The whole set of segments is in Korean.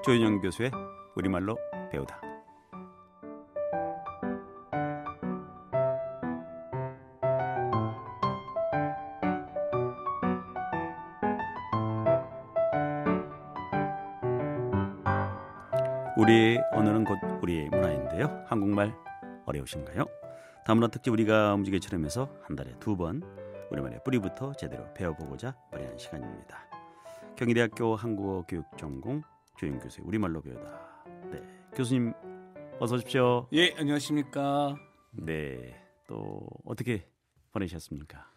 조윤영 교수의 우리말로 배우다. 우리의 언어는 곧 우리의 문화인데요. 한국말 어려우신가요? 다문화 특집 우리가 움직여처럼에서 한 달에 2번 우리말의 뿌리부터 제대로 배워보고자 마련한 시간입니다. 경희대학교 한국어교육전공 조윤영 교수의 우리말로 배우다. 네, 교수님 어서 오십시오. 예, 안녕하십니까. 네, 또 어떻게 보내셨습니까?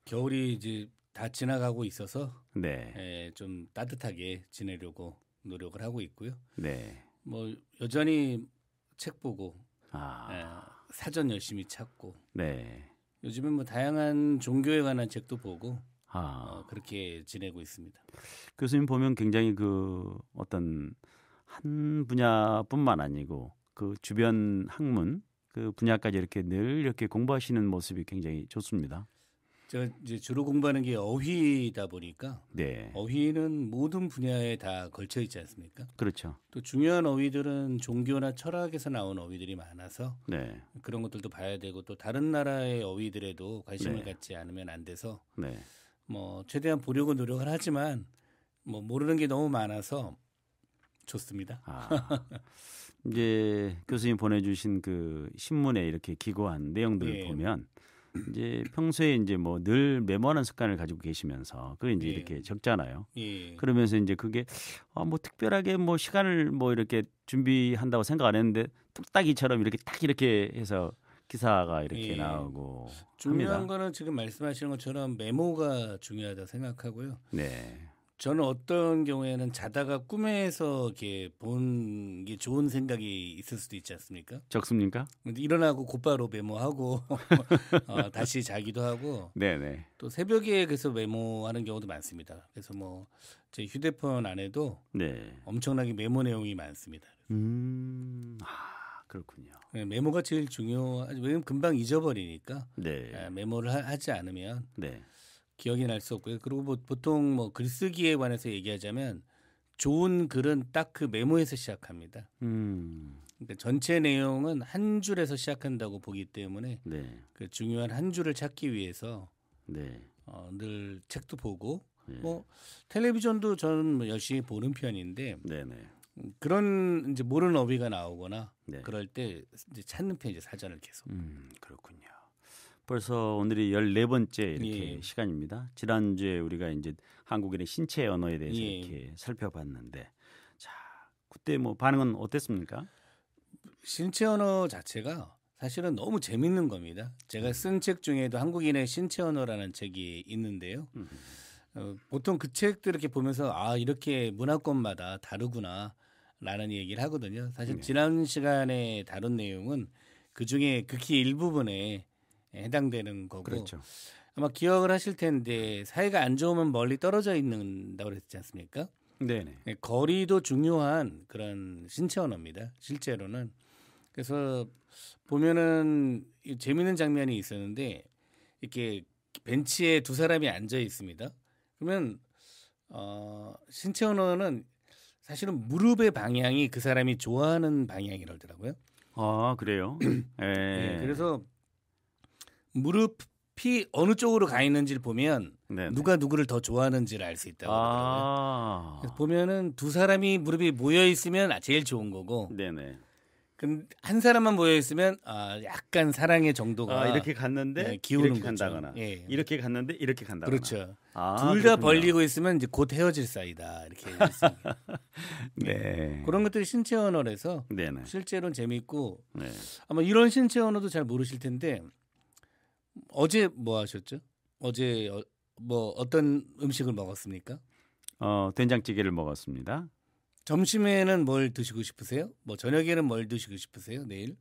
겨울이 이제 다 지나가고 있어서 네, 좀 따뜻하게 지내려고 노력을 하고 있고요. 네, 뭐 여전히 책 보고 아, 사전 열심히 찾고 네, 요즘은 뭐 다양한 종교에 관한 책도 보고 그렇게 지내고 있습니다. 교수님 보면 굉장히 그 어떤 한 분야뿐만 아니고 그 주변 학문 그 분야까지 이렇게 늘 이렇게 공부하시는 모습이 굉장히 좋습니다. 제가 이제 주로 공부하는 게 어휘다 보니까 네, 어휘는 모든 분야에 다 걸쳐 있지 않습니까? 그렇죠. 또 중요한 어휘들은 종교나 철학에서 나온 어휘들이 많아서 네, 그런 것들도 봐야 되고 또 다른 나라의 어휘들에도 관심을 네. 갖지 않으면 안 돼서 네, 뭐 최대한 보려고 노력을 하지만 뭐 모르는 게 너무 많아서 좋습니다. 이제 교수님 보내주신 그 신문에 이렇게 기고한 내용들을 예. 보면 이제 평소에 이제 뭐 늘 메모하는 습관을 가지고 계시면서 그걸 이제 예. 이렇게 적잖아요. 예. 그러면서 이제 그게 뭐 특별하게 뭐 시간을 뭐 이렇게 준비한다고 생각 안 했는데 뚝딱이처럼 이렇게 딱 이렇게 해서 기사가 이렇게 예. 나오고 중요한 합니다. 거는 지금 말씀하시는 것처럼 메모가 중요하다 생각하고요. 네, 저는 어떤 경우에는 자다가 꿈에서 이렇게 본 게 좋은 생각이 있을 수도 있지 않습니까? 적습니까? 근데 일어나고 곧바로 메모하고 다시 자기도 하고 네네. 또 새벽에 그래서 메모하는 경우도 많습니다. 그래서 뭐 제 휴대폰 안에도 네. 엄청나게 메모 내용이 많습니다. 그렇군요. 메모가 제일 중요하죠. 왜냐면 금방 잊어버리니까 네, 메모를 하지 않으면 네, 기억이 날 수 없고요. 그리고 뭐 보통 뭐 글쓰기에 관해서 얘기하자면 좋은 글은 딱 그 메모에서 시작합니다. 그러니까 전체 내용은 한 줄에서 시작한다고 보기 때문에 네, 그 중요한 한 줄을 찾기 위해서 네, 늘 책도 보고 네. 뭐 텔레비전도 저는 뭐 열심히 보는 편인데 네, 네. 그런 이제 모르는 어휘가 나오거나 네. 그럴 때 이제 찾는 편이죠. 사전을 계속. 그렇군요. 벌써 오늘이 14번째 이렇게 예. 시간입니다. 지난주에 우리가 이제 한국인의 신체 언어에 대해서 예. 이렇게 살펴봤는데, 자, 그때 뭐 반응은 어땠습니까? 신체 언어 자체가 사실은 너무 재밌는 겁니다. 제가 쓴 책 중에도 한국인의 신체 언어라는 책이 있는데요. 보통 그 책들 이렇게 보면서 이렇게 문화권마다 다르구나라는 얘기를 하거든요. 사실 네. 지난 시간에 다룬 내용은 그 중에 극히 일부분에 해당되는 거고 그렇죠. 아마 기억을 하실 텐데 사이가 안 좋으면 멀리 떨어져 있는다고 그랬지 않습니까? 네네. 거리도 중요한 그런 신체 언어입니다. 실제로는. 그래서 보면은 재미있는 장면이 있었는데 이렇게 벤치에 두 사람이 앉아 있습니다. 그러면 신체 언어는 사실은 무릎의 방향이 그 사람이 좋아하는 방향이라더라고요. 그래요? 네, 그래서 무릎이 어느 쪽으로 가 있는지를 보면 네네. 누가 누구를 더 좋아하는지를 알 수 있다고 그러더라고요. 그래서 보면은 두 사람이 무릎이 모여 있으면 제일 좋은 거고, 네네. 한 사람만 모여 있으면 약간 사랑의 정도가 이렇게 갔는데 기우는 이렇게 거죠. 간다거나, 예. 이렇게 갔는데 이렇게 간다거나. 그렇죠. 둘 다 그렇군요. 벌리고 있으면 이제 곧 헤어질 사이다 이렇게 있습니다. 네. 그런 것들이 신체 언어라서 네네. 실제로는 재미있고 네. 아마 이런 신체 언어도 잘 모르실 텐데 어제 뭐 하셨죠? 어제 뭐 어떤 음식을 먹었습니까? 된장찌개를 먹었습니다. 점심에는 뭘 드시고 싶으세요? 뭐 저녁에는 뭘 드시고 싶으세요? 내일?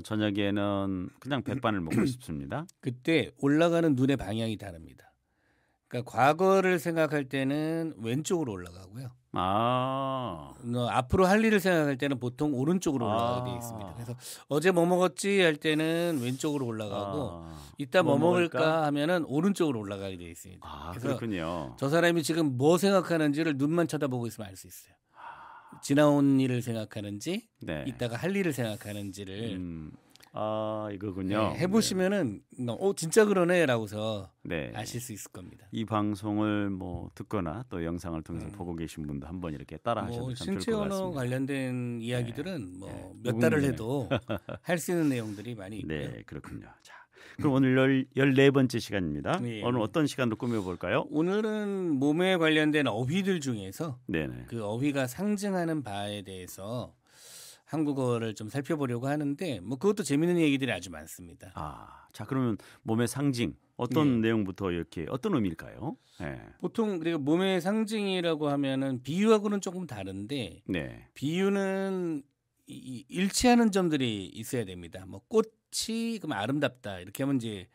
저녁에는 그냥 백반을 먹고 싶습니다. 그때 올라가는 눈의 방향이 다릅니다. 그러니까 과거를 생각할 때는 왼쪽으로 올라가고요. 아. 앞으로 할 일을 생각할 때는 보통 오른쪽으로 올라가게 되어 있습니다. 그래서 어제 뭐 먹었지 할 때는 왼쪽으로 올라가고 이따 뭐 먹을까 하면은 오른쪽으로 올라가게 되어 있습니다. 아, 그래서 그렇군요. 저 사람이 지금 뭐 생각하는지를 눈만 쳐다보고 있으면 알 수 있어요. 지나온 일을 생각하는지 네. 이따가 할 일을 생각하는지를 이거군요. 네, 해보시면은 진짜 그러네라고서 네. 아실 수 있을 겁니다. 이 방송을 뭐 듣거나 또 영상을 통해서 보고 계신 분도 한번 이렇게 따라 하셔도 참 좋을 신체 것 언어 같습니다. 관련된 이야기들은 네. 몇 달을 해도 할 수 있는 내용들이 많이 있고요. 네, 그렇군요. 자, 그럼 오늘 14번째 시간입니다. 네. 오늘 어떤 시간으로 꾸며볼까요? 오늘은 몸에 관련된 어휘들 중에서 네네. 그 어휘가 상징하는 바에 대해서 한국어를 좀 살펴보려고 하는데 뭐 그것도 재미있는 얘기들이 아주 많습니다. 자, 그러면 몸의 상징 어떤 내용부터 이렇게 어떤 의미일까요? 네. 보통 그리고 몸의 상징이라고 하면은 비유하고는 조금 다른데 네. 비유는 일치하는 점들이 있어야 됩니다. 뭐 꽃이 그럼 아름답다 이렇게 하면 이제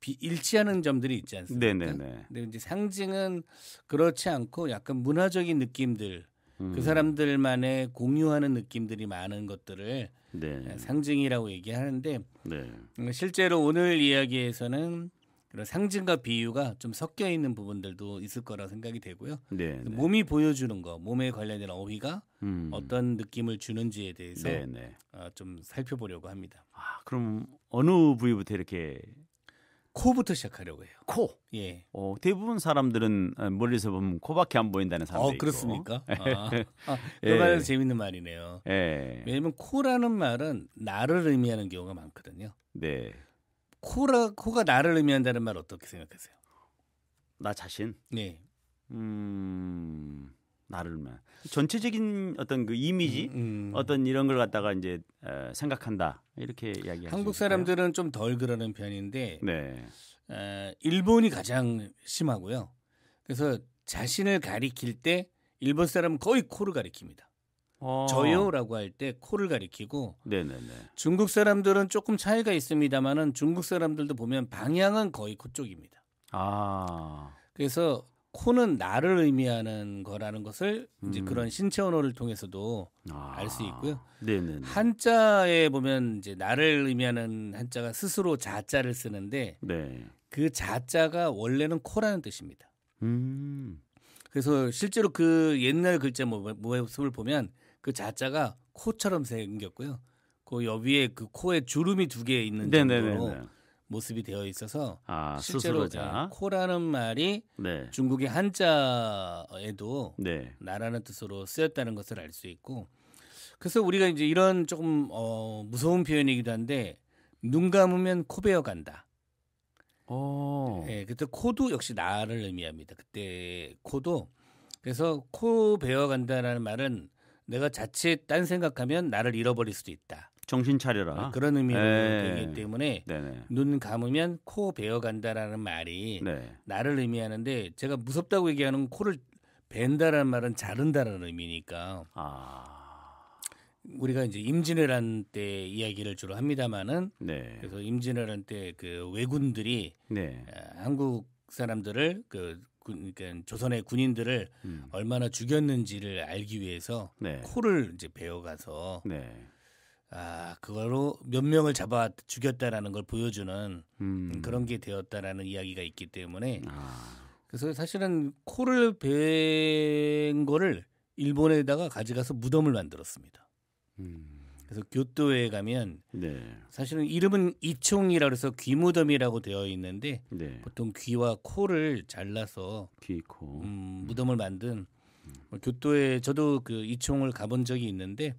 일치하는 점들이 있지 않습니까? 네네네. 근데 이제 상징은 그렇지 않고 약간 문화적인 느낌들, 그 사람들만의 공유하는 느낌들이 많은 것들을 네. 상징이라고 얘기하는데 네. 실제로 오늘 이야기에서는 그런 상징과 비유가 좀 섞여 있는 부분들도 있을 거라 생각이 되고요. 네. 네. 몸이 보여주는 거, 몸에 관련된 어휘가 음. 어떤 느낌을 주는지에 대해서 네네. 좀 살펴보려고 합니다. 그럼 어느 부위부터 이렇게 코부터 시작하려고 해요. 코. 예. 대부분 사람들은 멀리서 보면 코밖에 안 보인다는 사람도 있고. 그렇습니까? 예. 그 말은 재밌는 말이네요. 예. 왜냐하면 코라는 말은 나를 의미하는 경우가 많거든요. 네. 코가 나를 의미한다는 말 어떻게 생각하세요? 나 자신. 네. 나를만 전체적인 어떤 그 이미지 어떤 이런 걸 갖다가 이제 생각한다 이렇게 이야기하죠. 한국 사람들은 좀 덜 그러는 편인데 네. 일본이 가장 심하고요. 그래서 자신을 가리킬 때 일본 사람은 거의 코를 가리킵니다. 저요라고 할 때 코를 가리키고 네네네. 중국 사람들은 조금 차이가 있습니다만은 중국 사람들도 보면 방향은 거의 코 쪽입니다. 그래서 코는 나를 의미하는 거라는 것을 이제 그런 신체 언어를 통해서도 알 수 있고요. 네네네. 한자에 보면 이제 나를 의미하는 한자가 스스로 자자를 쓰는데 네. 그 자자가 원래는 코라는 뜻입니다. 그래서 실제로 그 옛날 글자 모습을 보면 그 자자가 코처럼 생겼고요. 그 위에 그 코에 주름이 2개 있는 정도로 모습이 되어 있어서 실제로 코라는 말이 네. 중국의 한자에도 네. 나라는 뜻으로 쓰였다는 것을 알 수 있고 그래서 우리가 이제 이런 조금 무서운 표현이기도 한데 눈 감으면 코 베어 간다. 그때 코도 역시 나를 의미합니다. 그때 코도 그래서 코 베어 간다라는 말은 내가 자칫 딴 생각하면 나를 잃어버릴 수도 있다. 정신 차려라. 그런 의미로 되기 때문에 네네. 눈 감으면 코 베어 간다라는 말이 나를 의미하는데 제가 무섭다고 얘기하는 코를 벤다라는 말은 자른다라는 의미니까 우리가 이제 임진왜란 때 이야기를 주로 합니다만은 그래서 임진왜란 때 그 왜군들이 한국 사람들을 그러니까 조선의 군인들을 얼마나 죽였는지를 알기 위해서 코를 이제 베어가서 그거로 몇 명을 잡아 죽였다라는 걸 보여주는 그런 게 되었다라는 이야기가 있기 때문에 그래서 사실은 코를 벤 거를 일본에다가 가져가서 무덤을 만들었습니다. 그래서 교토에 가면 사실은 이름은 이총이라고 해서 귀무덤이라고 되어 있는데 보통 귀와 코를 잘라서 귀, 코. 무덤을 만든 교토에 저도 그 이총을 가본 적이 있는데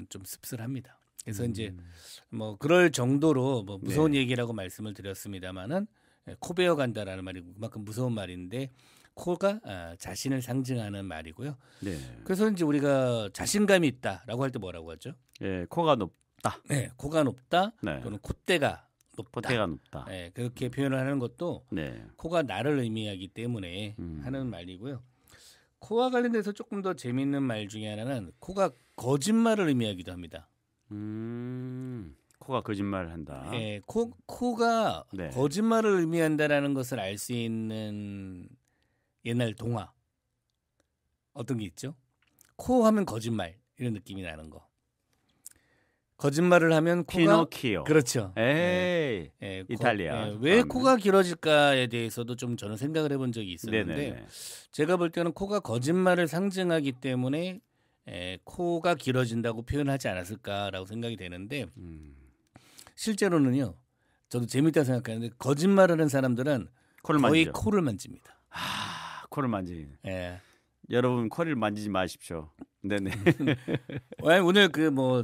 좀 씁쓸합니다. 그래서 이제 뭐 그럴 정도로 뭐 무서운 얘기라고 말씀을 드렸습니다만은 코 베어 간다라는 말이 그만큼 무서운 말인데 코가 자신을 상징하는 말이고요. 그래서 이제 우리가 자신감이 있다라고 할 때 뭐라고 하죠? 코가 높다. 코가 높다. 또는 콧대가 높다. 콧대가 높다. 그렇게 표현을 하는 것도 코가 나를 의미하기 때문에 하는 말이고요. 코와 관련돼서 조금 더 재미있는 말 중에 하나는 코가 거짓말을 의미하기도 합니다. 코가 거짓말을 한다. 예, 코가 네. 거짓말을 의미한다라는 것을 알 수 있는 옛날 동화 어떤 게 있죠? 코 하면 거짓말 이런 느낌이 나는 거. 거짓말을 하면 코가 피노키오. 그렇죠. 에이. 이탈리아. 왜 코가 길어질까에 대해서도 좀 저는 생각을 해본 적이 있었는데 네네네. 제가 볼 때는 코가 거짓말을 상징하기 때문에 코가 길어진다고 표현하지 않았을까라고 생각이 되는데 실제로는요. 저도 재밌다 생각하는데 거짓말하는 사람들은 코를 거의 만지죠. 코를 만집니다. 코를 만지. 예. 여러분 코를 만지지 마십시오. 네네. 오늘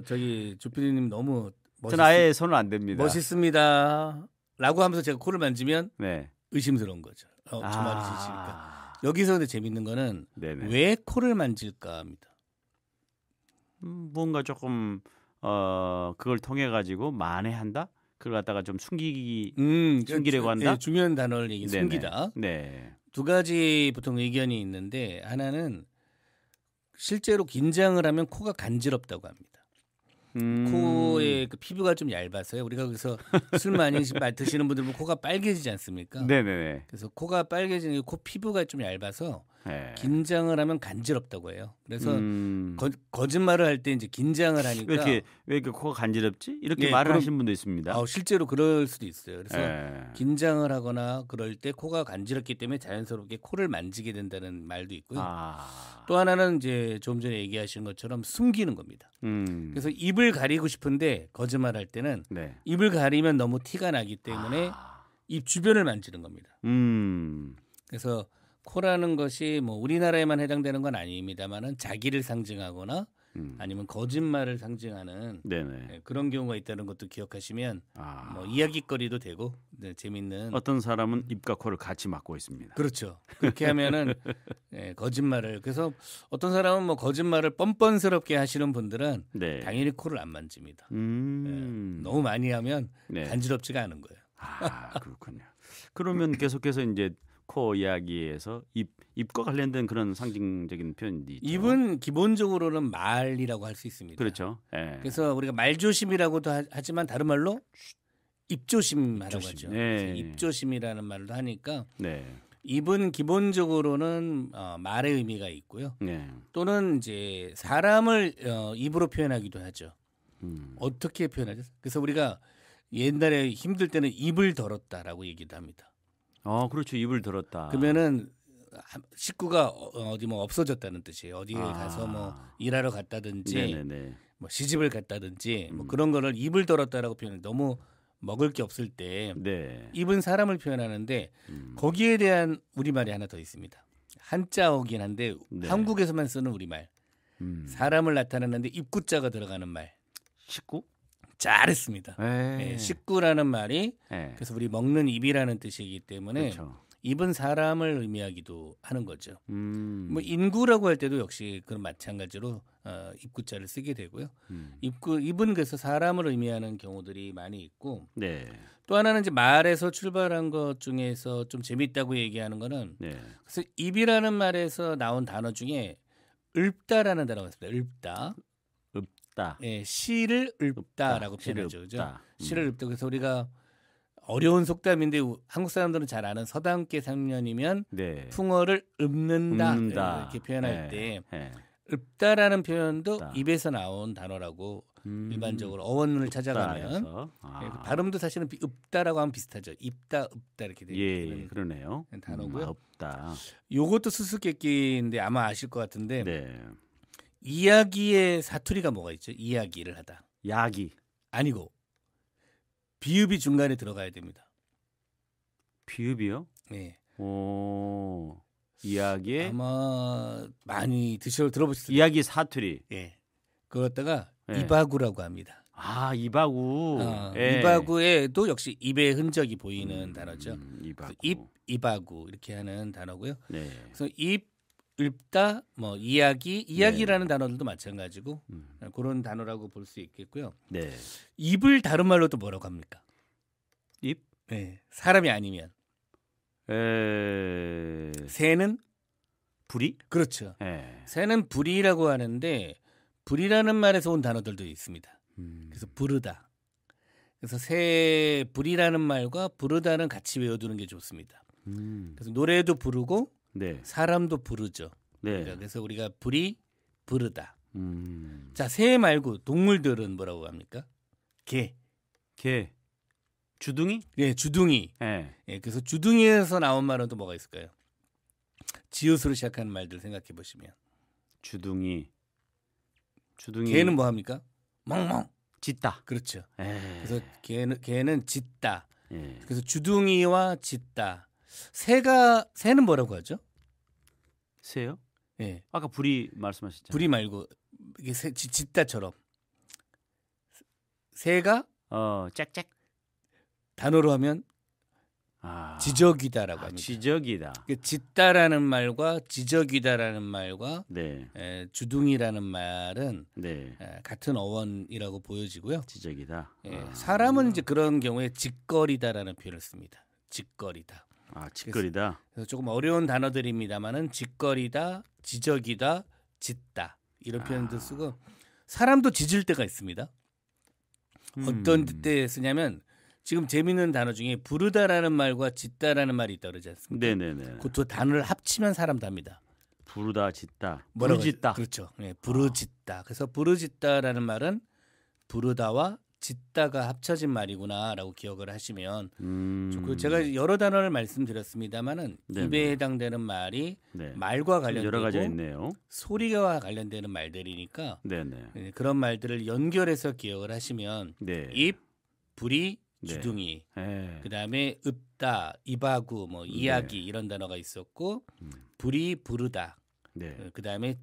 저기 조피디님 너무 저는 아예 손을 안 댑니다. 멋있습니다라고 하면서 제가 코를 만지면 네. 의심스러운 거죠. 저 말이 진실일까? 여기서 근데 재밌는 거는 네네. 왜 코를 만질까 합니다. 뭔가 조금 그걸 통해 가지고 만회한다. 그걸 갖다가 좀 숨기려고 한다. 네, 중요한 단어를 얘기 네네. 숨기다. 네. 두 가지 보통 의견이 있는데 하나는 실제로 긴장을 하면 코가 간지럽다고 합니다. 코의 그 피부가 좀 얇아서요. 우리가 그래서 술 많이 드시는 분들 보면 코가 빨개지지 않습니까? 네네네. 그래서 코가 빨개지는 코 피부가 좀 얇아서 네. 긴장을 하면 간지럽다고 해요. 그래서 거짓말을 할 때 이제 긴장을 하니까 왜 이렇게 코가 간지럽지? 이렇게 네, 말을 그럼- 하시는 분도 있습니다. 실제로 그럴 수도 있어요. 그래서 네. 긴장을 하거나 그럴 때 코가 간지럽기 때문에 자연스럽게 코를 만지게 된다는 말도 있고요. 또 하나는 이제 좀 전에 얘기하신 것처럼 숨기는 겁니다. 그래서 입을 가리고 싶은데 거짓말할 때는 네. 입을 가리면 너무 티가 나기 때문에 입 주변을 만지는 겁니다. 그래서 코라는 것이 뭐 우리나라에만 해당되는 건 아닙니다만은 자기를 상징하거나 아니면 거짓말을 상징하는 네네. 그런 경우가 있다는 것도 기억하시면 뭐 이야기거리도 되고 재밌는 어떤 사람은 입과 코를 같이 막고 있습니다. 그렇죠. 그렇게 하면은 거짓말을 그래서 어떤 사람은 뭐 거짓말을 뻔뻔스럽게 하시는 분들은 네. 당연히 코를 안 만집니다. 너무 많이 하면 네. 간지럽지가 않은 거예요. 그렇군요. 그러면 계속해서 이제 코 이야기에서 입과 관련된 그런 상징적인 표현이 있죠. 입은 기본적으로는 말이라고 할 수 있습니다. 그렇죠. 예. 그래서 우리가 말조심이라고도 하지만 다른 말로 입조심하라고 입조심. 하죠. 네. 입조심이라는 말도 하니까 네. 입은 기본적으로는 말의 의미가 있고요. 네. 또는 이제 사람을 입으로 표현하기도 하죠. 어떻게 표현하죠? 그래서 우리가 옛날에 힘들 때는 입을 덜었다라고 얘기도 합니다. 그렇죠. 입을 들었다. 그러면은 식구가 어디 뭐 없어졌다는 뜻이에요. 어디에 가서 뭐 일하러 갔다든지 네네네. 뭐 시집을 갔다든지 뭐 그런 거를 입을 덜었다라고 표현해. 너무 먹을 게 없을 때 네. 입은 사람을 표현하는데 거기에 대한 우리말이 하나 더 있습니다. 한자어긴 한데 네. 한국에서만 쓰는 우리말. 사람을 나타내는데 입구자가 들어가는 말. 식구? 잘했습니다. 네, 식구라는 말이 네. 그래서 우리 먹는 입이라는 뜻이기 때문에 그렇죠. 입은 사람을 의미하기도 하는 거죠. 뭐 인구라고 할 때도 역시 그런 마찬가지로 입구자를 쓰게 되고요. 입은 그래서 사람을 의미하는 경우들이 많이 있고 네. 또 하나는 이제 말에서 출발한 것 중에서 좀 재밌다고 얘기하는 거는 네. 그래서 입이라는 말에서 나온 단어 중에 읊다라는 단어가 있습니다. 읊다. 읊다. 예, 시를 읊다라고 시를 표현하죠. 그죠? 읊다. 시를 읊다. 그래서 우리가 어려운 속담인데 한국 사람들은 잘 아는 서당계 3년이면 네. 풍어를 읊는다, 읊는다. 이렇게 표현할 때 네. 읊다라는 표현도 읊다. 입에서 나온 단어라고 일반적으로 어원을 찾아가면 읊다에서. 예, 발음도 사실은 읊다라고 하면 비슷하죠. 입다, 읊다 이렇게 예, 되는 그러네요. 단어고요. 읊다. 요것도 수수께끼인데 아마 아실 것 같은데 네. 이야기의 사투리가 뭐가 있죠? 이야기를 하다. 야기. 아니고 비읍이 중간에 들어가야 됩니다. 비읍이요? 네. 오. 이야기에 아마 많이 들어보셨을 거예요. 이야기 사투리. 예. 그것다가 예. 이바구라고 합니다. 이바구. 예. 이바구에도 역시 입의 흔적이 보이는 단어죠. 이바구. 이바구 이렇게 하는 단어고요. 네. 그래서 읊다, 뭐 이야기라는 단어들도 마찬가지고 그런 단어라고 볼 수 있겠고요. 네. 입을 다른 말로 또 뭐라고 합니까? 입? 네, 사람이 아니면 새는 불이? 그렇죠. 예. 새는 불이라고 하는데 불이라는 말에서 온 단어들도 있습니다. 그래서 부르다, 그래서 새 불이라는 말과 부르다는 같이 외워두는 게 좋습니다. 그래서 노래도 부르고 네. 사람도 부르죠. 네. 그래서 우리가 불이 부르다. 음. 자, 새 말고 동물들은 뭐라고 합니까? 개. 개. 주둥이? 예, 주둥이. 네. 예, 그래서 주둥이에서 나온 말은 또 뭐가 있을까요? 지읒으로 시작하는 말들 생각해 보시면. 주둥이. 개는 뭐 합니까? 멍멍. 짖다. 그렇죠. 에이. 그래서 개는 짖다. 예. 그래서 주둥이와 짖다. 새는 뭐라고 하죠? 새요? 예. 아까 불이 말씀하셨잖아요. 불이 말고 이게 짖다처럼. 새가 짹짹. 단어로 하면 지저귀다라고 합니다. 지저귀다. 짖다라는 말과 지저귀다라는 말과 네. 주둥이라는 말은 네. 같은 어원이라고 보여지고요. 지저귀다. 사람은 이제 그런 경우에 짖거리다라는 표현을 씁니다. 짖거리다. 짖거리다. 그래서 조금 어려운 단어들입니다만은 짖거리다, 지저귀다, 짖다 이런 표현도 쓰고 사람도 짖을 때가 있습니다. 어떤 때 쓰냐면 지금 재미있는 단어 중에 부르다라는 말과 짖다라는 말이 있다고 그러지 않습니까? 네네네. 그 두 단어를 합치면 사람 답니다. 부르다, 짖다. 뭐라고 부르짖다. 그렇죠. 네, 부르짖다. 그래서 부르짖다라는 말은 부르다와 짖다가 합쳐진 말이구나라고 기억을 하시면 좋고 제가 여러 단어를 말씀드렸습니다만은 입에 해당되는 말이 네. 말과 관련되고 여러 가지가 있네요. 소리와 관련되는 말들이니까 네네. 그런 말들을 연결해서 기억을 하시면 네. 입, 불이, 네. 주둥이, 네. 그다음에 읍다, 입하구, 뭐 이야기 이런 단어가 있었고 불이 부르다, 네. 그다음에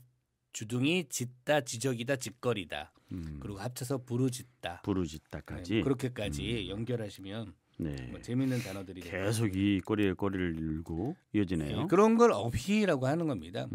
주둥이 짖다, 지저귀다, 짖거리다. 그리고 합쳐서 부르짖다. 부르짖다까지. 네, 그렇게까지 연결하시면 네. 뭐 재미있는 단어들이 계속 이 꼬리에 꼬리를 일고 이어지네요. 네, 그런 걸 어휘라고 하는 겁니다.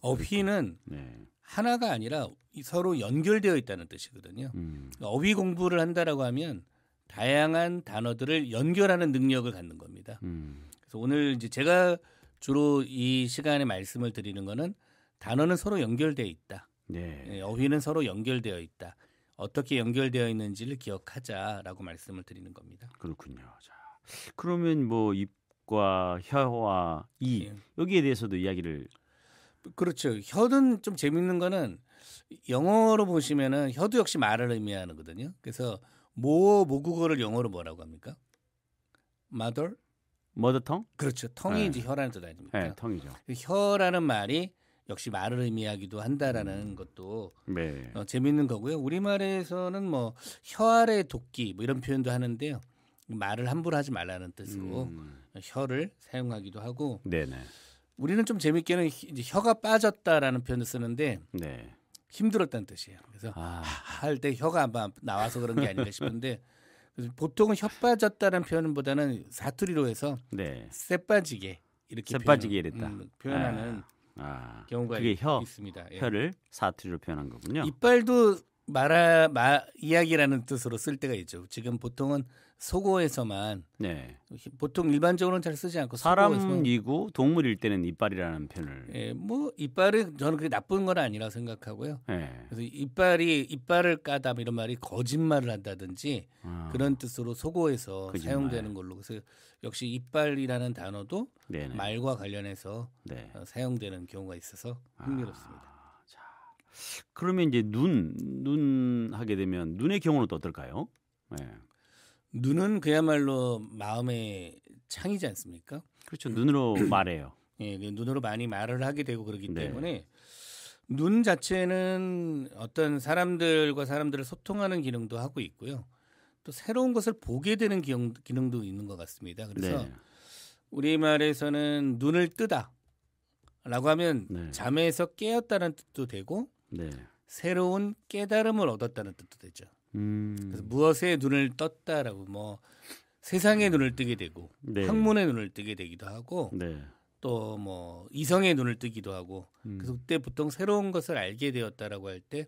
어휘는 네. 하나가 아니라 서로 연결되어 있다는 뜻이거든요. 어휘 공부를 한다라고 하면 다양한 단어들을 연결하는 능력을 갖는 겁니다. 그래서 오늘 이제 제가 주로 이 시간에 말씀을 드리는 거는 단어는 서로 연결되어 있다. 네. 어휘는 서로 연결되어 있다. 어떻게 연결되어 있는지를 기억하자라고 말씀을 드리는 겁니다. 그렇군요. 자, 그러면 뭐 입과 혀와 이 여기에 대해서도 이야기를. 그렇죠. 혀는 좀 재밌는 거는 영어로 보시면은 혀도 역시 말을 의미하거든요. 그래서 모국어를 영어로 뭐라고 합니까? mother? 머더텅? 그렇죠. 텅이 네. 이제 혀라는 뜻 아닙니까? 네, 텅이죠. 혀라는 말이 역시 말을 의미하기도 한다라는 것도 네. 재밌는 거고요. 우리말에서는 뭐 혀 아래 도끼 뭐 이런 표현도 하는데요. 말을 함부로 하지 말라는 뜻으로 혀를 사용하기도 하고. 네네. 우리는 좀 재밌게는 이제 혀가 빠졌다라는 표현을 쓰는데 네. 힘들었다는 뜻이에요. 그래서 할 때 혀가 아마 나와서 그런 게 아닌가 싶은데 그래서 보통은 혀 빠졌다는 표현보다는 사투리로 해서 네. 쎄 빠지게 이렇게 쎄 빠지게 이랬다. 표현하는 경우가 그게 있습니다. 예. 혀를 사투리로 표현한 거군요. 이빨도 이야기라는 뜻으로 쓸 때가 있죠. 지금 보통은 속어에서만 네. 보통 일반적으로는 잘 쓰지 않고 사람이고 동물일 때는 이빨이라는 표현을. 예, 뭐 이빨이 저는 그게 나쁜 건 아니라 생각하고요. 네. 그래서 이빨을 까다 이런 말이 거짓말을 한다든지 그런 뜻으로 속어에서 거짓말. 사용되는 걸로 그래서 역시 이빨이라는 단어도 네네. 말과 관련해서 네. 사용되는 경우가 있어서 흥미롭습니다. 자, 그러면 이제 눈 하게 되면 눈의 경우는 또 어떨까요? 네. 눈은 그야말로 마음의 창이지 않습니까? 그렇죠. 눈으로 말해요. 예, 눈으로 많이 말을 하게 되고 그렇기 네. 때문에 눈 자체는 어떤 사람들과 사람들을 소통하는 기능도 하고 있고요. 또 새로운 것을 보게 되는 기능도 있는 것 같습니다. 그래서 네. 우리말에서는 눈을 뜨다 라고 하면 네. 잠에서 깨었다는 뜻도 되고 네. 새로운 깨달음을 얻었다는 뜻도 되죠. 그래서 무엇에 눈을 떴다라고 뭐 세상의 눈을 뜨게 되고 네. 학문의 눈을 뜨게 되기도 하고 네. 또 뭐 이성의 눈을 뜨기도 하고 그래서 그때 보통 새로운 것을 알게 되었다라고 할 때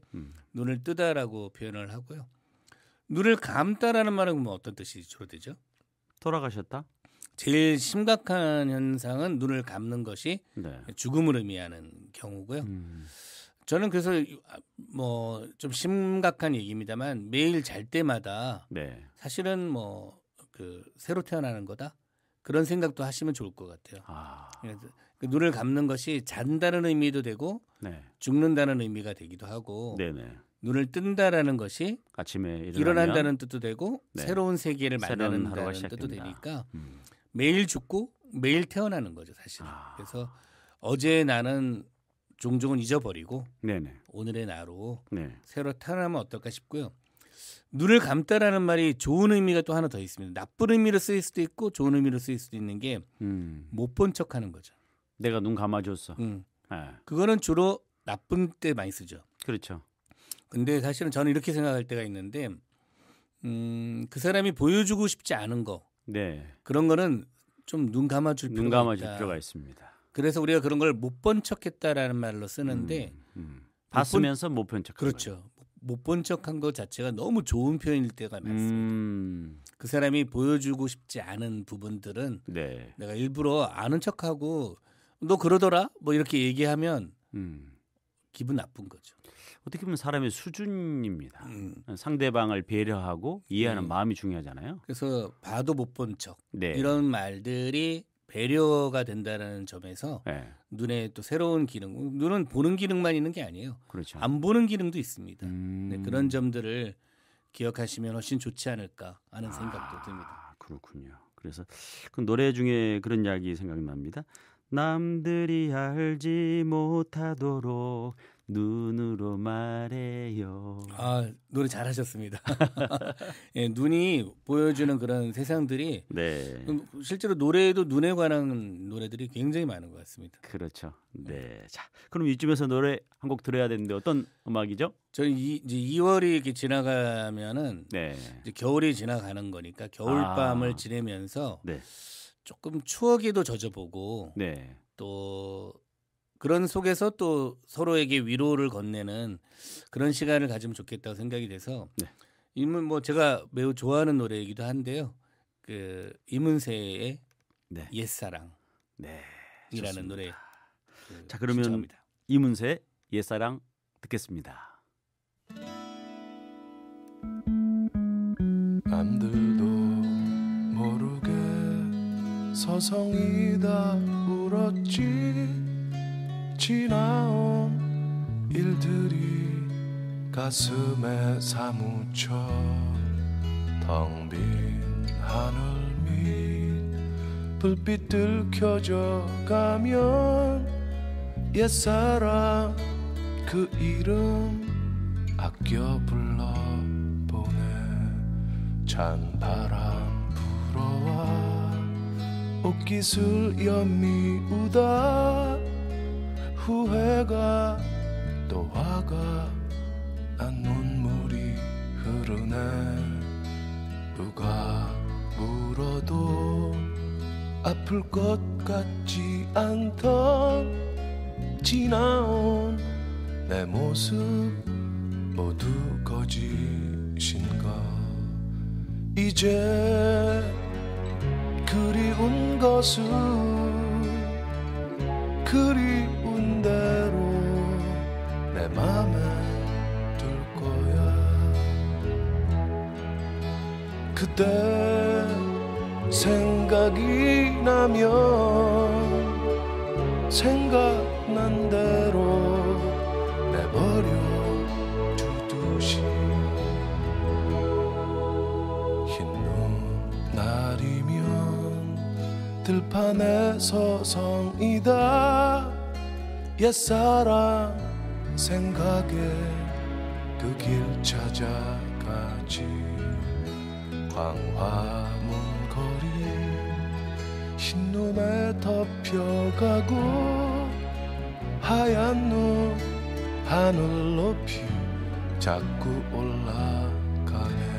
눈을 뜨다라고 표현을 하고요. 눈을 감다라는 말은 뭐 어떤 뜻이 주로 되죠? 돌아가셨다? 제일 심각한 현상은 눈을 감는 것이 네. 죽음을 의미하는 경우고요. 저는 그래서 뭐 좀 심각한 얘기입니다만 매일 잘 때마다 네. 사실은 뭐 그 새로 태어나는 거다 그런 생각도 하시면 좋을 것 같아요. 그래서 그 눈을 감는 것이 잔다는 의미도 되고 네. 죽는다는 의미가 되기도 하고 네네. 눈을 뜬다라는 것이 아침에 일어난다는 뜻도 되고 네. 새로운 세계를 새로운 만나는 하루가 뜻도 시작된다. 되니까 매일 죽고 매일 태어나는 거죠 사실. 그래서 어제의 나는 종종은 잊어버리고 네네. 오늘의 나로 네. 새로 태어나면 어떨까 싶고요. 눈을 감다라는 말이 좋은 의미가 또 하나 더 있습니다. 나쁜 의미로 쓰일 수도 있고 좋은 의미로 쓰일 수도 있는 게 못 본 척하는 거죠. 내가 눈 감아줬어. 네. 그거는 주로 나쁜 때 많이 쓰죠. 그렇죠. 근데 사실은 저는 이렇게 생각할 때가 있는데 그 사람이 보여주고 싶지 않은 거 네. 그런 거는 좀 눈 감아줄 눈 필요가 감아줄 있다. 필요가 있습니다. 그래서 우리가 그런 걸 못 본 척했다라는 말로 쓰는데 봤으면서 못 본 척. 그렇죠. 못 본 척한 것 자체가 너무 좋은 표현일 때가 많습니다. 그 사람이 보여주고 싶지 않은 부분들은 네. 내가 일부러 아는 척하고 너 그러더라 뭐 이렇게 얘기하면 기분 나쁜 거죠. 어떻게 보면 사람의 수준입니다. 상대방을 배려하고 이해하는 마음이 중요하잖아요. 그래서 봐도 못 본 척 네. 이런 말들이 배려가 된다는 점에서 네. 눈에 또 새로운 기능, 눈은 보는 기능만 있는 게 아니에요. 그렇죠. 안 보는 기능도 있습니다. 네, 그런 점들을 기억하시면 훨씬 좋지 않을까 하는 생각도 듭니다. 그렇군요. 그래서 그 노래 중에 그런 이야기 생각납니다. 남들이 알지 못하도록 눈으로 말해요. 아, 노래 잘하셨습니다. 예, 눈이 보여주는 그런 세상들이 네. 실제로 노래에도 눈에 관한 노래들이 굉장히 많은 것 같습니다. 그렇죠. 네. 자, 그럼 이쯤에서 노래 한 곡 들어야 되는데 어떤 음악이죠? 저희 이제 2월이 이렇게 지나가면은 네. 이제 겨울이 지나가는 거니까 겨울밤을 지내면서 네. 조금 추억에도 젖어보고 네. 또 그런 속에서 또 서로에게 위로를 건네는 그런 시간을 가지면 좋겠다고 생각이 돼서 네. 이문 뭐 제가 매우 좋아하는 노래이기도 한데요. 그 이문세의 네. 옛사랑이라는 네. 노래. 자, 그러면 신청합니다. 이문세 옛사랑 듣겠습니다. 남들도 모르게 서성이다 울었지. 지나온 일들이 가슴에 사무쳐 텅 빈 하늘 밑 불빛들 켜져 가면 옛사랑 그 이름 아껴 불러보네. 찬바람 불어와 옷깃을 연미우다 후회가 또 화가 난 눈물이 흐르네. 누가 물어도 아플 것 같지 않던 지나온 내 모습 모두 거짓인가. 이제 그리운 것은 그리운 대로 내 맘에 둘 거야. 그때 생각이 나면 생각난 대로 내버려 두듯이 흰눈 날이면 들판에 서성이다 옛사랑 생각에 그 길 찾아가지. 광화문 거리 흰눈에 덮여가고 하얀 눈 하늘 높이 자꾸 올라가네.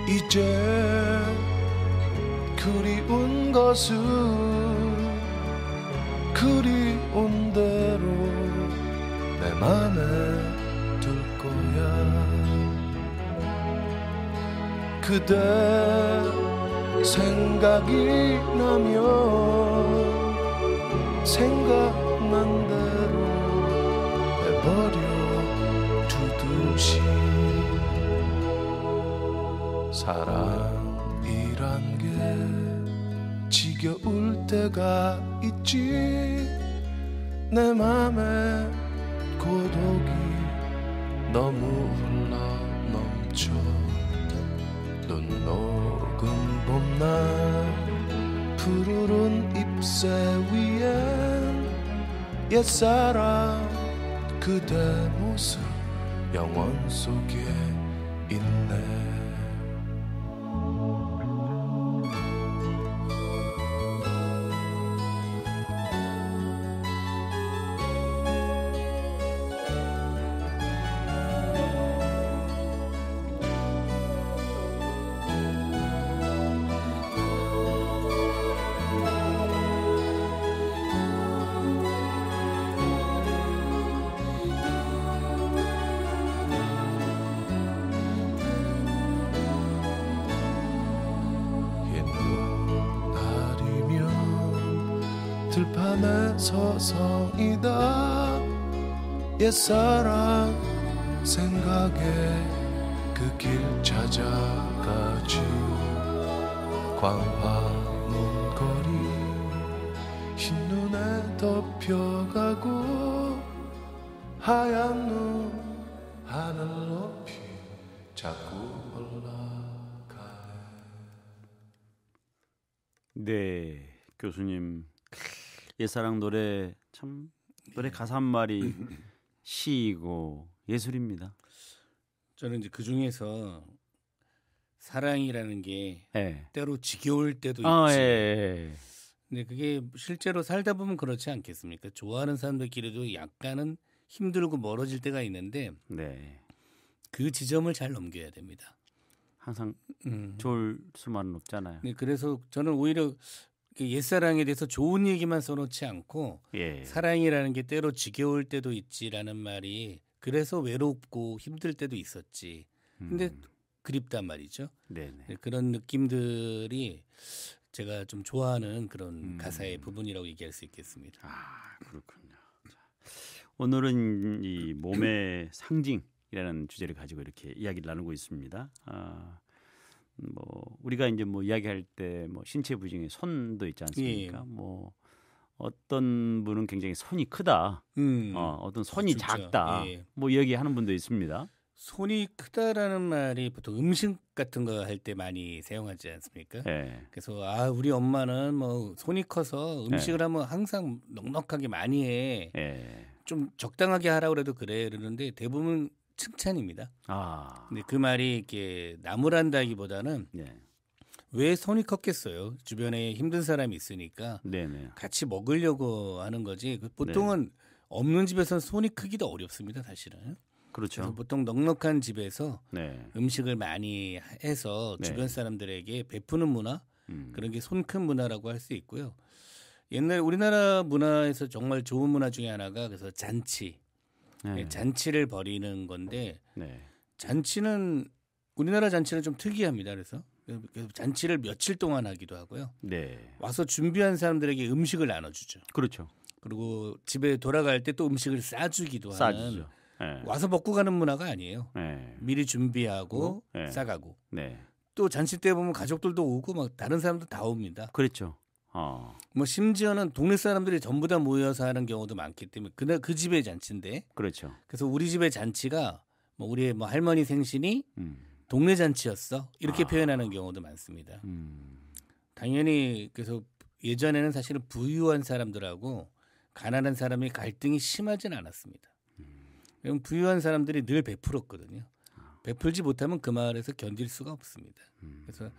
이제 그리운 것은 그리운 대로 내 맘에 둘 거야. 그대 생각이 나면 생각난 대로 해버려 두듯이. 사랑이란 게 지겨울 때가 있지. 내 맘에 고독이 너무 흘러 넘쳐. 눈 녹은 봄날 푸르른 잎새 위엔 옛사랑 그대 모습 영원 속에 있네. 들판에 서성이다 옛사랑 생각에 그 길 찾아가지. 광화문 거리 흰눈에 덮여가고 하얀 눈 하늘 높이 자꾸 올라가네. 네, 교수님 옛사랑 노래 참 노래 가사 한 말이 시이고 예술입니다. 저는 이제 그 중에서 사랑이라는 게 예. 때로 지겨울 때도 있지. 예. 근데 그게 실제로 살다 보면 그렇지 않겠습니까? 좋아하는 사람들끼리도 약간은 힘들고 멀어질 때가 있는데 네. 그 지점을 잘 넘겨야 됩니다. 항상 좋을 수만은 없잖아요. 네, 그래서 저는 오히려 옛사랑에 대해서 좋은 얘기만 써놓지 않고 예. 사랑이라는 게 때로 지겨울 때도 있지라는 말이 그래서 외롭고 힘들 때도 있었지. 근데 그립단 말이죠. 네네. 네, 그런 느낌들이 제가 좀 좋아하는 그런 가사의 부분이라고 얘기할 수 있겠습니다. 아, 그렇군요. 자, 오늘은 이 몸의 상징이라는 주제를 가지고 이렇게 이야기를 나누고 있습니다. 뭐 우리가 이제 뭐 이야기할 때 뭐 신체 부위 중에 손도 있지 않습니까? 예. 뭐 어떤 분은 굉장히 손이 크다, 어떤 손이 그렇죠. 작다, 예. 뭐 이야기하는 분도 있습니다. 손이 크다라는 말이 보통 음식 같은 거 할 때 많이 사용하지 않습니까? 예. 그래서 우리 엄마는 뭐 손이 커서 음식을 하면 항상 넉넉하게 많이 해. 예. 좀 적당하게 하라고 그래도 그래 그러는데 대부분 칭찬입니다. 아. 근데 그 말이 이렇게 나무란다기보다는 네. 왜 손이 컸겠어요? 주변에 힘든 사람이 있으니까 네네. 같이 먹으려고 하는 거지. 보통은 없는 집에서는 손이 크기도 어렵습니다, 사실은. 그래서 그렇죠. 보통 넉넉한 집에서 네. 음식을 많이 해서 네. 주변 사람들에게 베푸는 문화, 그런 게 손 큰 문화라고 할 수 있고요. 옛날 우리나라 문화에서 정말 좋은 문화 중에 하나가 그래서 잔치, 네. 잔치를 벌이는 건데 네. 잔치는 우리나라 잔치는 좀 특이합니다. 그래서 잔치를 며칠 동안 하기도 하고요. 네. 와서 준비한 사람들에게 음식을 나눠주죠. 그렇죠. 그리고 집에 돌아갈 때 또 음식을 싸주기도 하는 싸주죠. 네. 와서 먹고 가는 문화가 아니에요. 네. 미리 준비하고 네. 싸가고 네. 또 잔치 때 보면 가족들도 오고 막 다른 사람도 다 옵니다. 그렇죠. 뭐 심지어는 동네 사람들이 전부 다 모여서 하는 경우도 많기 때문에 그날 그 집의 잔치인데 그렇죠. 그래서 우리 집의 잔치가 뭐 우리의 뭐 할머니 생신이 동네 잔치였어 이렇게 표현하는 경우도 많습니다. 당연히 그래서 예전에는 사실은 부유한 사람들하고 가난한 사람이 갈등이 심하진 않았습니다. 그럼 부유한 사람들이 늘 베풀었거든요. 베풀지 못하면 그 마을에서 견딜 수가 없습니다. 그래서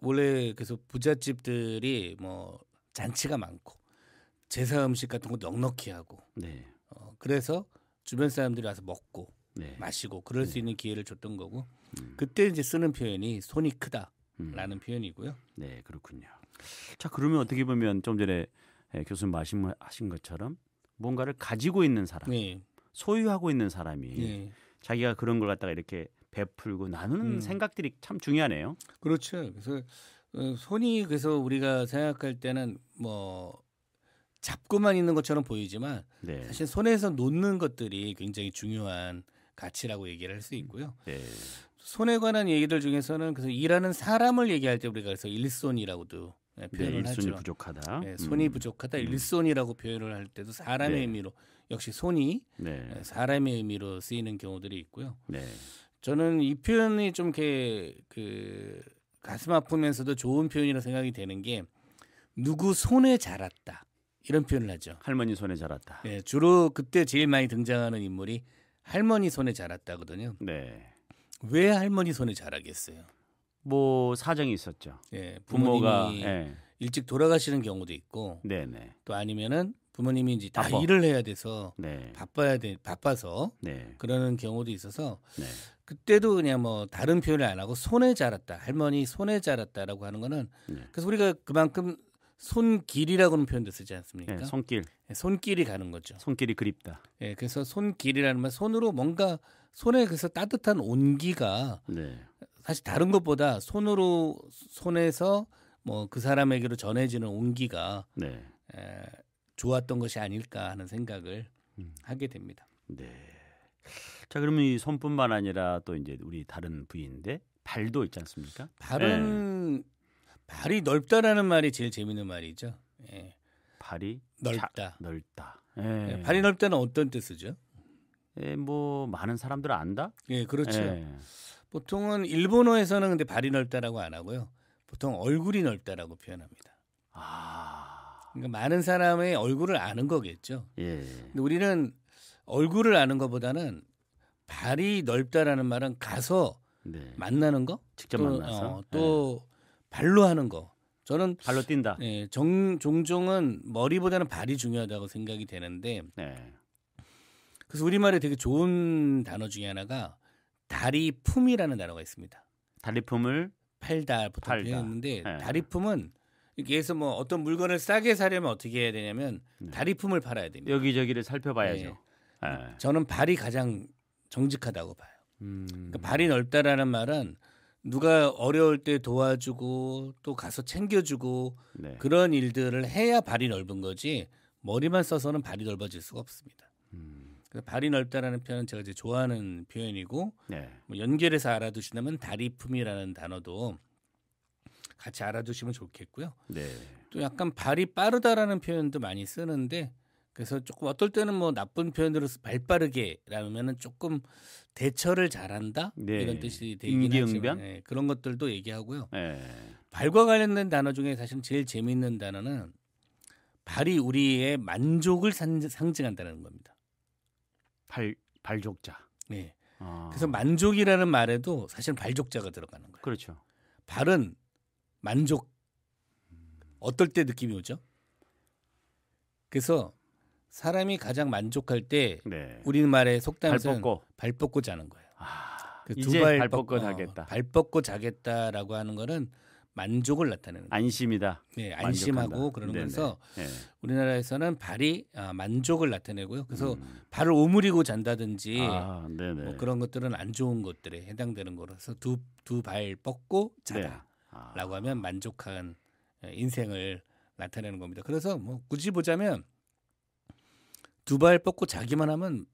원래 그래서 부잣집들이 뭐 잔치가 많고 제사 음식 같은 거 넉넉히 하고 네. 그래서 주변 사람들이 와서 먹고 네. 마시고 그럴 수 있는 기회를 줬던 거고 그때 이제 쓰는 표현이 손이 크다라는 표현이고요. 네, 그렇군요. 자, 그러면 어떻게 보면 좀 전에 교수님 말씀하신 것처럼 뭔가를 가지고 있는 사람, 네. 소유하고 있는 사람이 네. 자기가 그런 걸 갖다가 이렇게 베풀고 나누는 생각들이 참 중요하네요. 그렇죠. 그래서 손이 그래서 우리가 생각할 때는 뭐 잡고만 있는 것처럼 보이지만 네. 사실 손에서 놓는 것들이 굉장히 중요한 가치라고 얘기를 할 수 있고요. 네. 손에 관한 얘기들 중에서는 그래서 일하는 사람을 얘기할 때 우리가 그래서 일손이라고도 표현을 네, 하죠. 일손이 부족하다. 네, 손이 부족하다. 일손이라고 표현을 할 때도 사람의 네. 의미로 역시 손이 네. 사람의 의미로 쓰이는 경우들이 있고요. 네. 저는 이 표현이 좀 이렇게 가슴 아프면서도 좋은 표현이라고 생각이 되는 게 누구 손에 자랐다 이런 표현을 하죠. 할머니 손에 자랐다. 네, 주로 그때 제일 많이 등장하는 인물이 할머니 손에 자랐다거든요. 네. 왜 할머니 손에 자라겠어요? 뭐 사정이 있었죠. 예, 부모가 부모님이 예. 일찍 돌아가시는 경우도 있고 네네. 또 아니면은 부모님이 이제 다 바빠. 일을 해야 돼서 네. 바빠서 네. 그러는 경우도 있어서 네. 그때도 그냥 뭐 다른 표현을 안 하고 손에 자랐다 할머니 손에 자랐다라고 하는 거는 네. 그래서 우리가 그만큼 손길이라고는 표현도 쓰지 않습니까? 네. 손길. 손길이 가는 거죠. 손길이 그립다. 예, 그래서 손길이라는 말 손으로 뭔가 손에 그래서 따뜻한 온기가 네. 사실 다른 것보다 손에서 뭐 그 사람에게로 전해지는 온기가 네. 좋았던 것이 아닐까 하는 생각을 하게 됩니다. 네. 자, 그러면 이 손뿐만 아니라 또 이제 우리 다른 부위인데 발도 있지 않습니까? 발은 발이 넓다라는 말이 제일 재밌는 말이죠. 예. 발이 넓다. 넓다. 예, 발이 넓다는 어떤 뜻이죠? 뭐 많은 사람들은 안다. 예, 그렇죠. 예. 보통은 일본어에서는 근데 발이 넓다라고 안 하고요. 보통 얼굴이 넓다라고 표현합니다. 아. 그러니까 많은 사람의 얼굴을 아는 거겠죠. 예. 근데 우리는 얼굴을 아는 것보다는 발이 넓다라는 말은 가서 네. 만나는 거, 직접 또, 만나서 또 발로 하는 거. 저는 발로 뛴다. 예, 종종은 머리보다는 발이 중요하다고 생각이 되는데 네. 그래서 우리말에 되게 좋은 단어 중에 하나가 다리품이라는 단어가 있습니다. 다리품을 팔다 보통 팔다. 표현했는데 네. 다리품은 여기에서 뭐 어떤 물건을 싸게 사려면 어떻게 해야 되냐면 다리품을 팔아야 됩니다. 여기저기를 살펴봐야죠. 네. 예. 저는 발이 가장 정직하다고 봐요. 그러니까 발이 넓다라는 말은 누가 어려울 때 도와주고 또 가서 챙겨주고 네. 그런 일들을 해야 발이 넓은 거지 머리만 써서는 발이 넓어질 수가 없습니다. 그래서 발이 넓다라는 표현은 제가 이제 좋아하는 표현이고 네. 뭐 연결해서 알아두시려면 다리품이라는 단어도 같이 알아두시면 좋겠고요. 네. 또 약간 발이 빠르다라는 표현도 많이 쓰는데 그래서 조금 어떨 때는 뭐 나쁜 표현으로 발 빠르게라면은 조금 대처를 잘한다 네. 이런 뜻이 되긴 임기응변? 하지만 예, 그런 것들도 얘기하고요. 네. 발과 관련된 단어 중에 사실 제일 재미있는 단어는 발이 우리의 만족을 상징한다는 겁니다. 발족자. 네. 아. 그래서 만족이라는 말에도 사실 발족자가 들어가는 거예요. 그렇죠. 발은 만족 어떨 때 느낌이 오죠? 그래서 사람이 가장 만족할 때 네. 우리말의 발 속담에서는 뻗고 발 뻗고 자는 거예요. 그 이제 두 발 뻗고 자겠다. 발 뻗고 자겠다라고 하는 거는 만족을 나타내는 거예요. 안심이다. 네, 안심하고 만족한다. 그러는 네네. 거에서 네. 우리나라에서는 발이 만족을 나타내고요. 그래서 발을 오므리고 잔다든지 아, 네네. 뭐 그런 것들은 안 좋은 것들에 해당되는 거라서 두 발 뻗고 네. 자다라고 하면 만족한 인생을 나타내는 겁니다. 그래서 뭐 굳이 보자면 두 발 뻗고 자기만 하면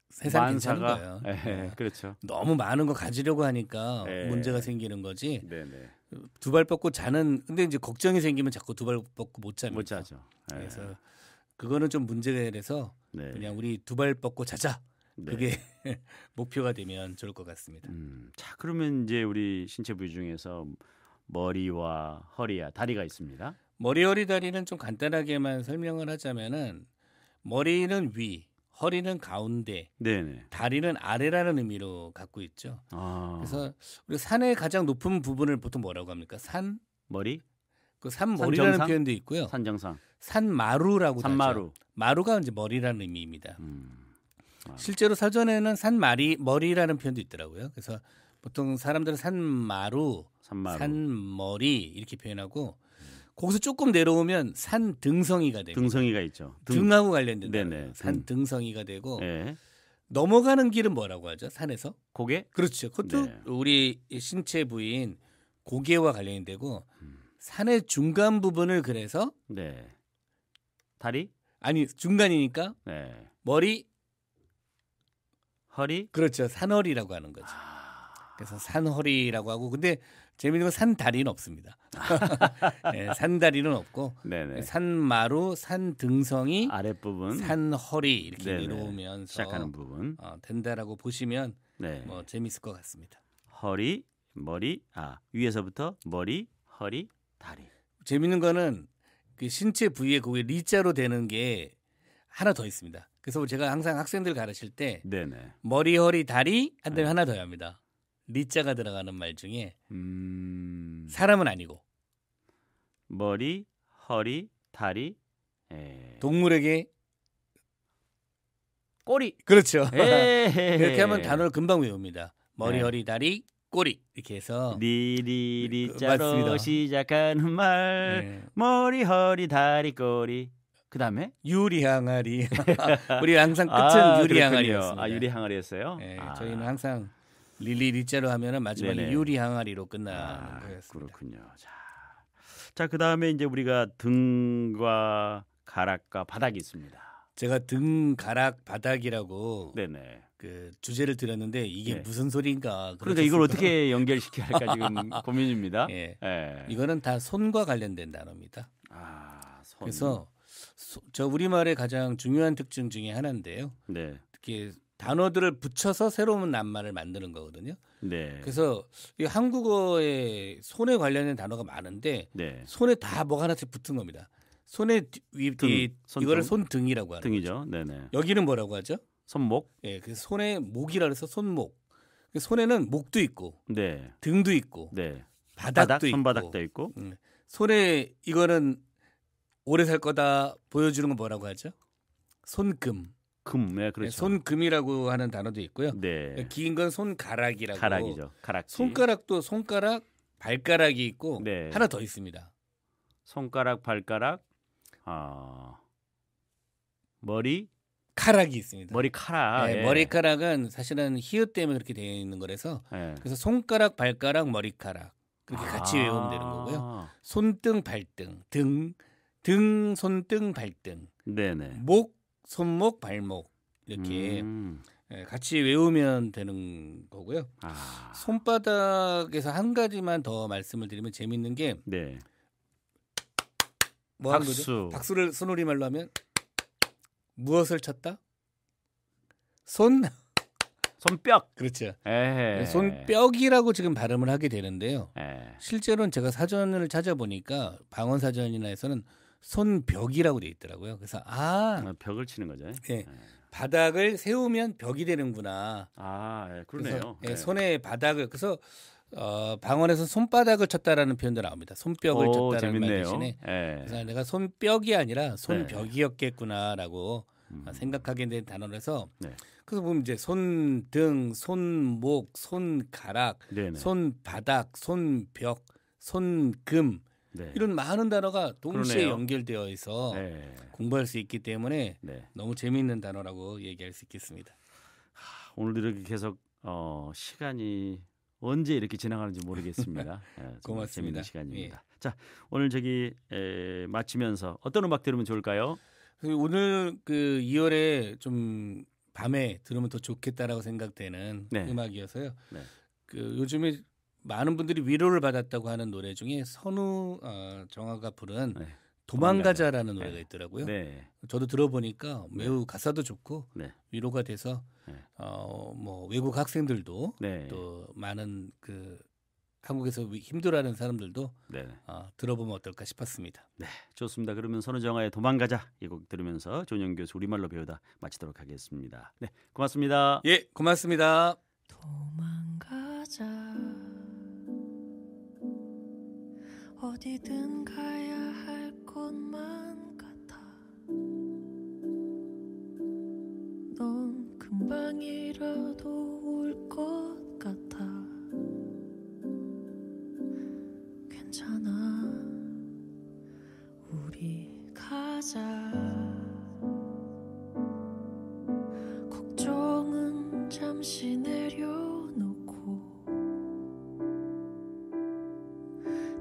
세상 괜찮은 거예요. 네, 그렇죠. 너무 많은 거 가지려고 하니까 네. 문제가 생기는 거지. 네네. 두 발 뻗고 자는 근데 이제 걱정이 생기면 자꾸 두 발 뻗고 못 자니까. 못 자죠. 네. 그래서 그거는 좀 문제가 돼서 네. 그냥 우리 두 발 뻗고 자자. 네. 그게 목표가 되면 좋을 것 같습니다. 자, 그러면 이제 우리 신체 부위 중에서 머리와 허리와 다리가 있습니다. 머리, 허리, 다리는 좀 간단하게만 설명을 하자면은 머리는 위, 허리는 가운데, 네네. 다리는 아래라는 의미로 갖고 있죠. 아, 그래서 우리 산의 가장 높은 부분을 보통 뭐라고 합니까? 산, 머리, 그 산머리라는 산정상? 표현도 있고요. 산정상, 산마루라고 산마루. 하죠. 마루가 이제 머리라는 의미입니다. 실제로 사전에는 산머리라는 표현도 있더라고요. 그래서 보통 사람들은 산마루, 산머리 이렇게 표현하고 거기서 조금 내려오면 산등성이가 되고 등성이가 있죠. 등하고 관련된 네네. 산등성이가 되고 네. 넘어가는 길은 뭐라고 하죠? 산에서? 고개? 그렇죠. 그것도 네. 우리 신체 부위인 고개와 관련이 되고 산의 중간 부분을 그래서 네. 다리? 아니 중간이니까 네. 머리 허리? 그렇죠. 산허리라고 하는 거죠. 그래서 산허리라고 하고 근데 재미있는 건 산다리는 없습니다. 네, 산다리는 없고 네네. 산마루, 산등성이, 아랫부분, 산허리 이렇게 네네. 내려오면서 시작하는 부분. 된다라고 보시면 네. 뭐 재밌을 것 같습니다. 허리, 머리, 위에서부터 머리, 허리, 다리. 재밌는 거는 그 신체 부위에 거기 리자로 되는 게 하나 더 있습니다. 그래서 제가 항상 학생들 가르칠 때 네네. 머리, 허리, 다리 한 다음에 하나 더 합니다. 리자가 들어가는 말 중에 사람은 아니고 머리, 허리, 다리, 동물에게 꼬리. 그렇죠. 이렇게 하면 단어를 금방 외웁니다. 머리, 허리, 다리, 꼬리 이렇게 해서 리자로 맞습니다. 시작하는 말 머리, 허리, 다리, 꼬리. 그 다음에 유리항아리. 우리 항상 끝은 유리항아리였습니다. 유리항아리였어요. 네, 저희는 항상 리자로 하면은 마지막에 네네. 유리항아리로 끝나는 거였습니다. 그렇군요. 자, 그 다음에 이제 우리가 등과 가락과 바닥이 있습니다. 제가 등, 가락, 바닥이라고 네네. 그 주제를 드렸는데 이게 네. 무슨 소리인가? 그러니까 이걸 어떻게 연결시켜야 할까 지금 고민입니다. 예. 예. 이거는 다 손과 관련된 단어입니다. 손. 그래서 저 우리말의 가장 중요한 특징 중에 하나인데요. 네. 특히 단어들을 붙여서 새로운 낱말을 만드는 거거든요. 네. 그래서 이 한국어에 손에 관련된 단어가 많은데 네. 손에 다 뭐가 하나씩 붙은 겁니다. 손에 이거를 손등이라고 하는 등이죠. 거죠. 네네. 여기는 뭐라고 하죠? 손목. 예, 그래서 손에 목이라 그래서 손목. 손에는 목도 있고, 네. 등도 있고, 네. 바닥도 있고, 손바닥도 있고. 손에 이거는 오래 살 거다 보여주는 건 뭐라고 하죠? 손금. 금. 네, 그렇죠. 손금이라고 하는 단어도 있고요. 네. 긴 건 손가락이라고. 가락이죠. 가락지. 손가락도 손가락, 발가락이 있고 네. 하나 더 있습니다. 손가락, 발가락, 머리, 카락이 있습니다. 머리카락. 네, 예. 머리카락은 사실은 히읗 때문에 그렇게 되어 있는 거라서 예. 그래서 손가락, 발가락, 머리카락 그렇게 같이 외우면 되는 거고요. 손등, 발등, 등, 손등, 발등, 네네. 목, 손목, 발목 이렇게 같이 외우면 되는 거고요. 손바닥에서 한 가지만 더 말씀을 드리면 재밌는 게 네. 뭐 하는 거죠? 박수를 손우리말로 하면 무엇을 쳤다? 손뼉. 그렇죠. 에헤. 손뼉이라고 지금 발음을 하게 되는데요. 에헤. 실제로는 제가 사전을 찾아보니까 방언사전이나에서는 손벽이라고 돼 있더라고요. 그래서 벽을 치는 거죠. 네, 바닥을 세우면 벽이 되는구나. 예, 그러네요. 그래서 손에 바닥을 그래서 방언에서 손바닥을 쳤다라는 표현도 나옵니다. 손뼉을 쳤다라는 말 대신에. 그래서 내가 손뼉이 아니라 손벽이었겠구나라고 생각하게 된 단어라서. 네. 그래서 보면 이제 손등, 손목, 손가락, 네네. 손바닥, 손벽, 손금 네. 이런 많은 단어가 동시에 그러네요. 연결되어 있어 네. 공부할 수 있기 때문에 네. 너무 재미있는 단어라고 얘기할 수 있겠습니다. 오늘도 이렇게 계속 시간이 언제 이렇게 지나가는지 모르겠습니다. 고맙습니다. 재미있는 시간입니다. 자, 오늘 마치면서 어떤 음악 들으면 좋을까요? 오늘 그 2월에 좀 밤에 들으면 더 좋겠다라고 생각되는 음악이어서요. 네. 그 요즘에 많은 분들이 위로를 받았다고 하는 노래 중에 선우 정아가 부른 도망가자라는 노래가 있더라고요. 네. 저도 들어보니까 매우 가사도 좋고 위로가 돼서 뭐 외국 학생들도 또 많은 그 한국에서 힘들어하는 사람들도 들어보면 어떨까 싶었습니다. 네, 좋습니다. 그러면 선우정아의 도망가자 이 곡 들으면서 조은영 교수 우리말로 배우다 마치도록 하겠습니다. 네, 고맙습니다. 예, 고맙습니다. 도망가자 어디든 가야 할 곳만 같아 넌 그 한 방이라도 울 것 같아. 괜찮아, 우리 가자. 걱정은 잠시 내려놓고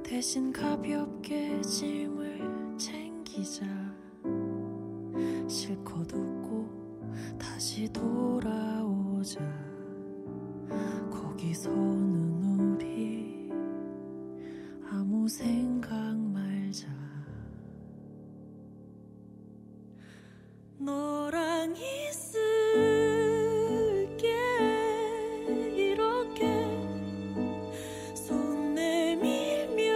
대신 가볍게 짐을 챙기자. 실컷 웃고 다시 돌아오자. 거기서는 우리 아무 생각 말자. 너랑 있을게 이렇게 손 내밀면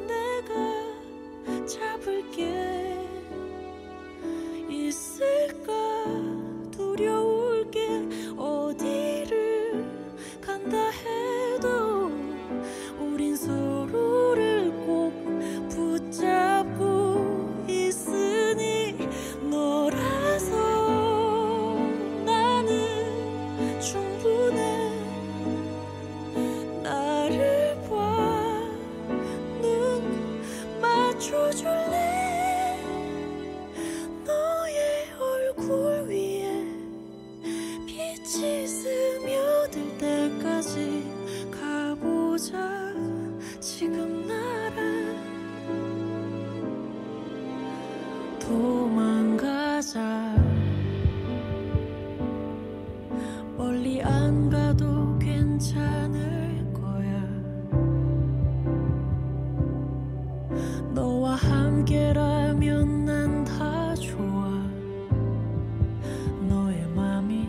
내가 잡을게. 있을까 두려울 게 어디를 간다 해도 우린 서로를 꼭 붙잡고 있으니 너라서 나는 충분해. 나를 봐, 눈 맞춰줄래. 너의 얼굴 위에 빛이 스며들 때까지 가보자. 지금 나랑 도망가자. 멀리 안 가도 괜찮을 거야. 너와 함께라면 난 다 좋아. 너의 맘이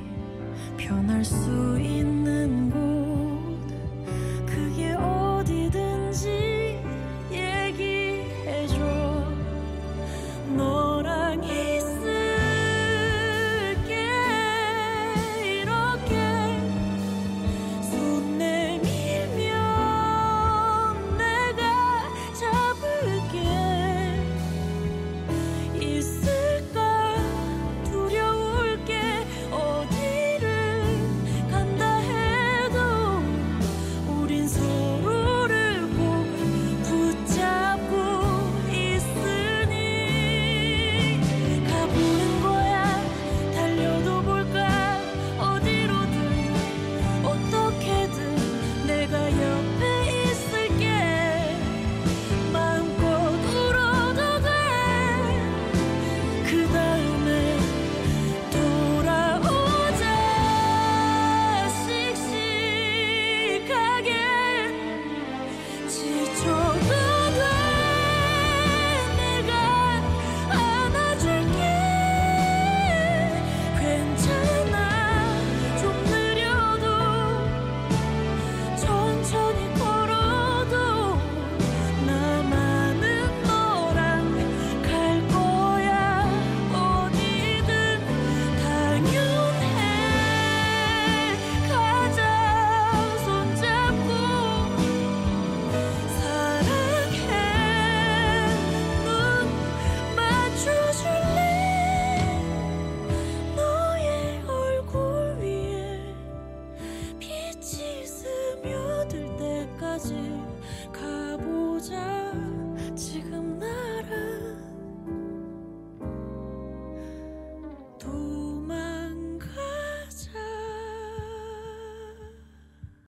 변할 수 있는 곳 그게 어디든지 얘기해줘. 너랑 있을게 이렇게 손 내밀면 내가 잡을게. 있을까 두려울 게 어디를 간다 해도 우린 서로를 꼭 붙잡고 있으니 가보는 거야. 달려도 볼까. 어디로든 어떻게든 내가 옆에 있을게. 마음껏 울어도 돼. 그 다음에 돌아오자. 씩씩하게 지쳐도 돼. 내가 안아줄게. 괜찮아, 좀 느려도 천천히 걸어도 나만은 너랑 갈 거야. 어디든 당연해. 가자, 손잡고 사랑해. 눈 맞춰줄래. 너의 얼굴 위에 빛이 스며들 때까지